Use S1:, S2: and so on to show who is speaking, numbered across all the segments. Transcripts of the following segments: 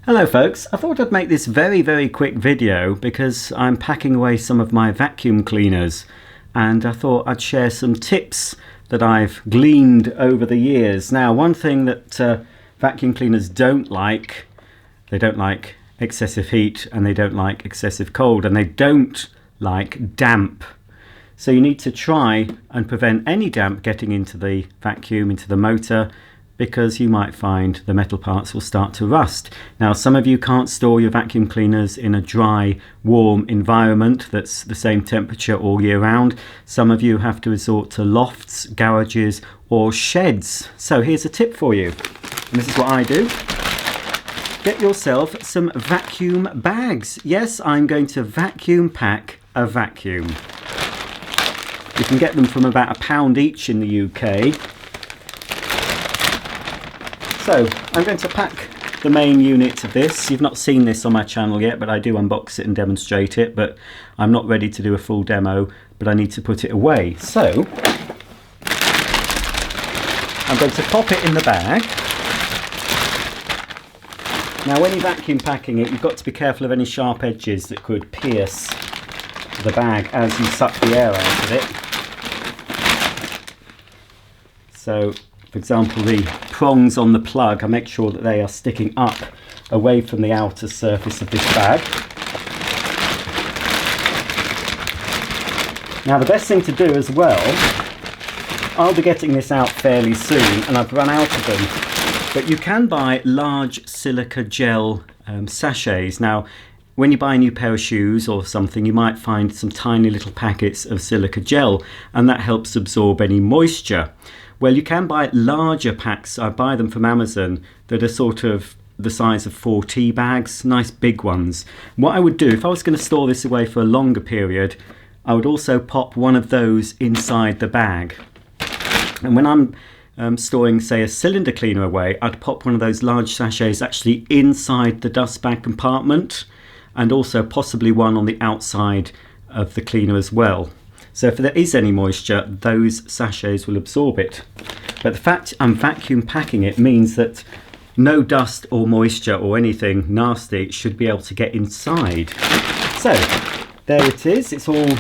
S1: Hello folks, I thought I'd make this very quick video because I'm packing away some of my vacuum cleaners and I thought I'd share some tips that I've gleaned over the years. Now, one thing that vacuum cleaners don't like, they don't like excessive heat and they don't like excessive cold and they don't like damp. So you need to try and prevent any damp getting into the vacuum, into the motor, because you might find the metal parts will start to rust. Now, some of you can't store your vacuum cleaners in a dry, warm environment that's the same temperature all year round. Some of you have to resort to lofts, garages or sheds. So here's a tip for you, and this is what I do. Get yourself some vacuum bags. Yes, I'm going to vacuum pack a vacuum. You can get them from about £1 each in the UK. So I'm going to pack the main unit of this. You've not seen this on my channel yet, but I do unbox it and demonstrate it, but I'm not ready to do a full demo, but I need to put it away. So I'm going to pop it in the bag. Now, when you're vacuum packing it, you've got to be careful of any sharp edges that could pierce the bag as you suck the air out of it. So, for example, the prongs on the plug, I make sure that they are sticking up away from the outer surface of this bag. Now, the best thing to do as well, I'll be getting this out fairly soon and I've run out of them, but you can buy large silica gel sachets. Now, when you buy a new pair of shoes or something, you might find some tiny little packets of silica gel and that helps absorb any moisture. Well, you can buy larger packs. I buy them from Amazon that are sort of the size of 4 tea bags, nice big ones. What I would do, if I was going to store this away for a longer period, I would also pop one of those inside the bag. And when I'm storing, say, a cylinder cleaner away, I'd pop one of those large sachets actually inside the dust bag compartment, and also possibly one on the outside of the cleaner as well. So if there is any moisture, those sachets will absorb it. But the fact I'm vacuum packing it means that no dust or moisture or anything nasty should be able to get inside. So there it is, it's all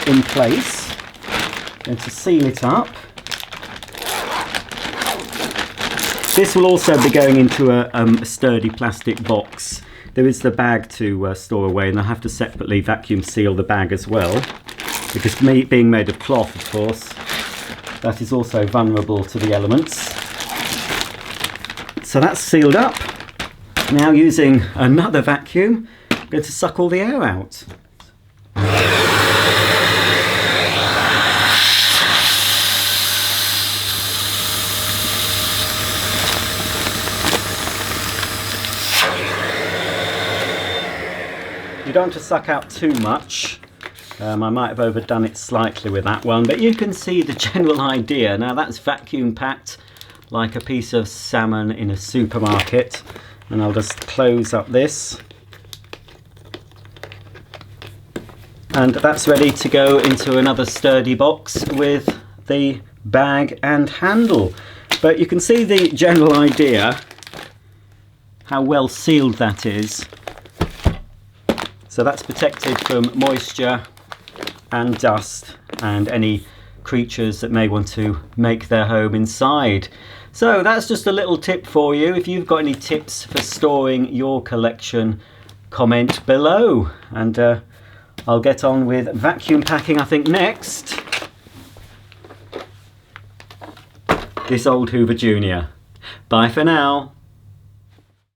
S1: in place. I'm going to seal it up. This will also be going into a sturdy plastic box. There is the bag to store away, and I have to separately vacuum seal the bag as well, because being made of cloth, of course, that is also vulnerable to the elements. So that's sealed up. Now, using another vacuum, I'm going to suck all the air out. You don't want to suck out too much. I might have overdone it slightly with that one, but you can see the general idea. Now, that's vacuum packed like a piece of salmon in a supermarket. And I'll just close up this. And that's ready to go into another sturdy box with the bag and handle. But you can see the general idea, how well sealed that is. So that's protected from moisture and dust and any creatures that may want to make their home inside. So that's just a little tip for you. If you've got any tips for storing your collection, comment below, and I'll get on with vacuum packing, I think, next. This old Hoover Junior. Bye for now.